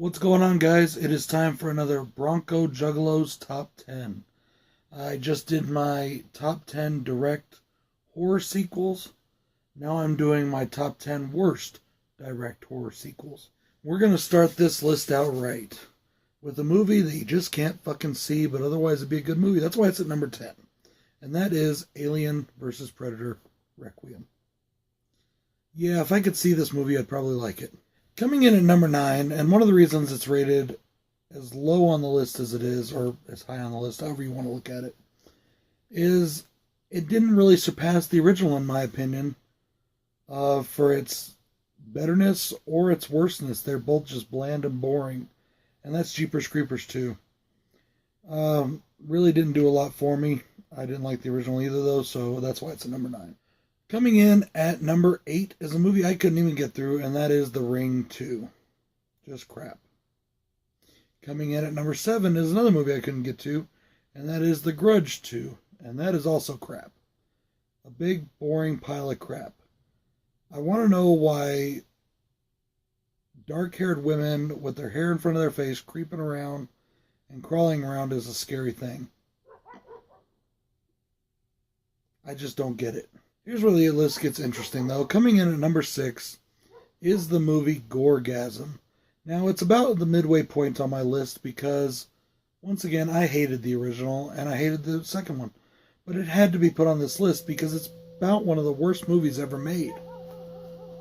What's going on, guys? It is time for another BroncoJuggalo's Top 10. I just did my Top 10 direct horror sequels. Now I'm doing my Top 10 worst direct horror sequels. We're going to start this list out right with a movie that you just can't fucking see, but otherwise it'd be a good movie. That's why it's at number 10. And that is Alien vs. Predator Requiem. Yeah, if I could see this movie, I'd probably like it. Coming in at number 9, and one of the reasons it's rated as low on the list as it is, or as high on the list, however you want to look at it, is it didn't really surpass the original, in my opinion, for its betterness or its worstness. They're both just bland and boring, and that's Jeepers Creepers 2. Really didn't do a lot for me. I didn't like the original either, though, so that's why it's at number 9. Coming in at number 8 is a movie I couldn't even get through, and that is The Ring 2. Just crap. Coming in at number 7 is another movie I couldn't get to, and that is The Grudge 2, and that is also crap. A big, boring pile of crap. I want to know why dark-haired women with their hair in front of their face creeping around and crawling around is a scary thing. I just don't get it. Here's where the list gets interesting, though. Coming in at number 6 is the movie Goregasm. Now, it's about the midway point on my list because, once again, I hated the original and I hated the second one. But it had to be put on this list because it's about one of the worst movies ever made.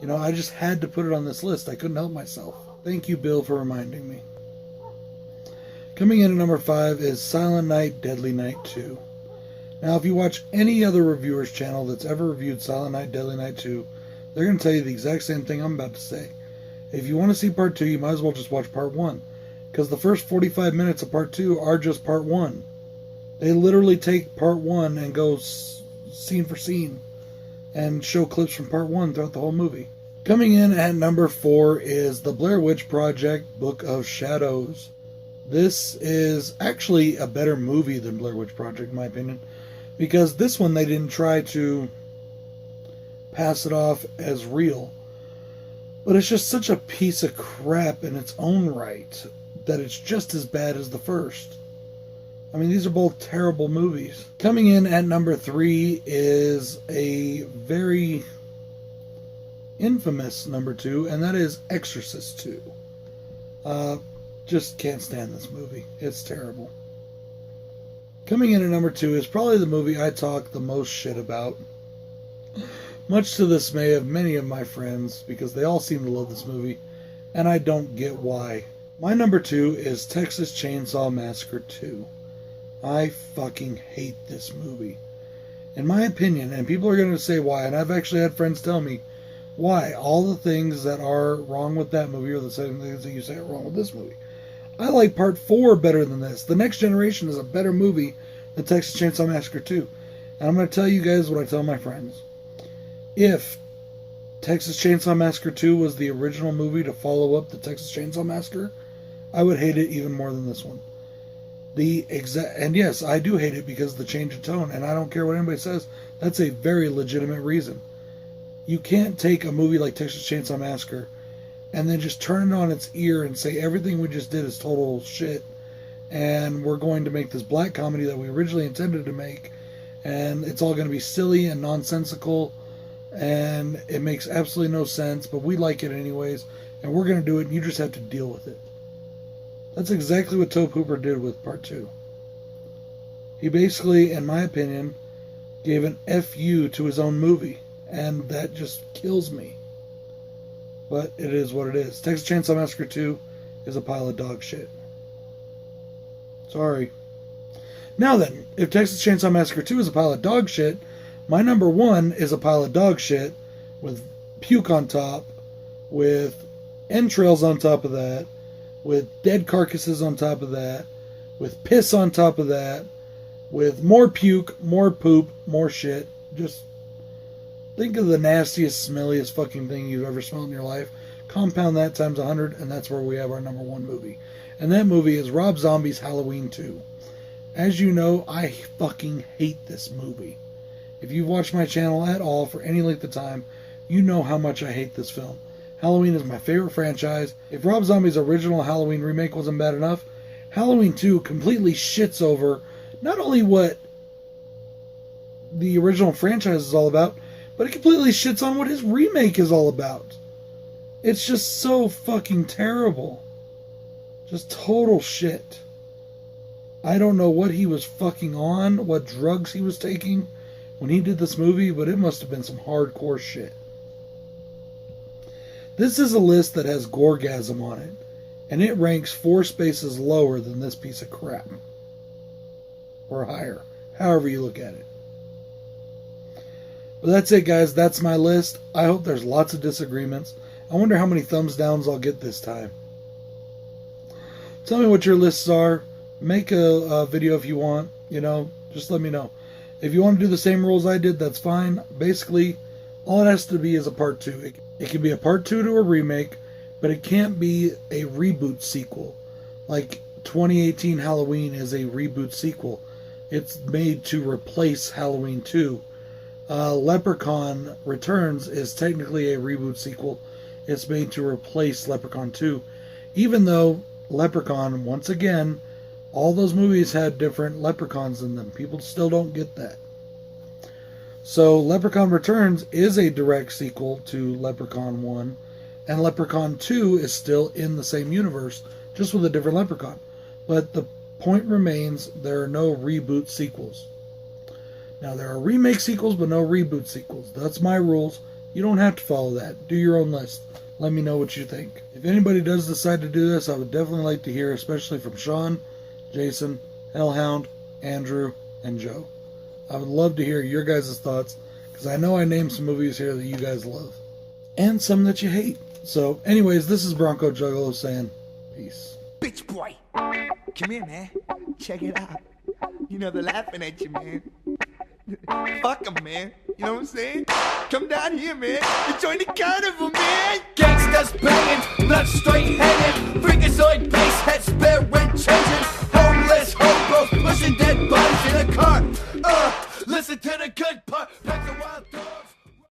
You know, I just had to put it on this list. I couldn't help myself. Thank you, Bill, for reminding me. Coming in at number 5 is Silent Night, Deadly Night 2. Now, if you watch any other reviewer's channel that's ever reviewed Silent Night, Deadly Night 2, they're going to tell you the exact same thing I'm about to say. If you want to see part 2, you might as well just watch part 1. Because the first 45 minutes of part 2 are just part 1. They literally take part 1 and go scene for scene and show clips from part 1 throughout the whole movie. Coming in at number 4 is The Blair Witch Project, Book of Shadows. This is actually a better movie than Blair Witch Project, in my opinion. Because this one, they didn't try to pass it off as real. But it's just such a piece of crap in its own right that it's just as bad as the first. I mean, these are both terrible movies. Coming in at number 3 is a very infamous number 2, and that is Exorcist 2. Just can't stand this movie. It's terrible. Coming in at number 2 is probably the movie I talk the most shit about. Much to the dismay of many of my friends, because they all seem to love this movie, and I don't get why. My number 2 is Texas Chainsaw Massacre 2. I fucking hate this movie. In my opinion, and people are going to say why, and I've actually had friends tell me why. All the things that are wrong with that movie are the same things that you say are wrong with this movie. I like part 4 better than this. The Next Generation is a better movie than Texas Chainsaw Massacre 2. And I'm going to tell you guys what I tell my friends. If Texas Chainsaw Massacre 2 was the original movie to follow up the Texas Chainsaw Massacre, I would hate it even more than this one. And yes, I do hate it because of the change of tone, and I don't care what anybody says. That's a very legitimate reason. You can't take a movie like Texas Chainsaw Massacre and then just turn it on its ear and say everything we just did is total shit, and we're going to make this black comedy that we originally intended to make, and it's all going to be silly and nonsensical, and it makes absolutely no sense, but we like it anyways, and we're going to do it, and you just have to deal with it. That's exactly what Tobe Hooper did with part 2. He basically, in my opinion, gave an FU to his own movie, and that just kills me. But it is what it is. Texas Chainsaw Massacre 2 is a pile of dog shit. Sorry. Now then, if Texas Chainsaw Massacre 2 is a pile of dog shit, my number 1 is a pile of dog shit with puke on top, with entrails on top of that, with dead carcasses on top of that, with piss on top of that, with more puke, more poop, more shit. Just think of the nastiest, smelliest fucking thing you've ever smelled in your life. Compound that times 100, and that's where we have our number 1 movie. And that movie is Rob Zombie's Halloween 2. As you know, I fucking hate this movie. If you've watched my channel at all for any length of time, you know how much I hate this film. Halloween is my favorite franchise. If Rob Zombie's original Halloween remake wasn't bad enough, Halloween 2 completely shits over not only what the original franchise is all about, but it completely shits on what his remake is all about. It's just so fucking terrible. Just total shit. I don't know what he was fucking on, what drugs he was taking when he did this movie, but it must have been some hardcore shit. This is a list that has Gorgasm on it, and it ranks 4 spaces lower than this piece of crap. Or higher, however you look at it. But that's it, guys. That's my list. I hope there's lots of disagreements. I wonder how many thumbs downs I'll get this time. Tell me what your lists are. Make a video if you want. Just let me know. If you want to do the same rules I did, that's fine. Basically, all it has to be is a part 2. It can be a part 2 to a remake, but it can't be a reboot sequel. Like 2018 Halloween is a reboot sequel. It's made to replace Halloween 2. Leprechaun Returns is technically a reboot sequel. It's made to replace Leprechaun 2. Even though Leprechaun, once again, all those movies had different leprechauns in them. People still don't get that. So Leprechaun Returns is a direct sequel to Leprechaun 1, and Leprechaun 2 is still in the same universe, just with a different leprechaun. But the point remains, there are no reboot sequels. Now, there are remake sequels, but no reboot sequels. That's my rules. You don't have to follow that. Do your own list. Let me know what you think. If anybody does decide to do this, I would definitely like to hear, especially from Sean, Jason, Hellhound, Andrew, and Joe. I would love to hear your guys' thoughts, because I know I named some movies here that you guys love. And some that you hate. So, anyways, this is BroncoJuggalo saying peace. Bitch boy, come here, man. Check it out. They're laughing at you, man. Fuck them, man. You know what I'm saying? Come down here, man, and join the carnival, man. Gangsters banging, blood straight hanging, freakazoid bass head spirit changing, homeless hobos pushing dead bodies in a car. Listen to the good part. Like a wild dog.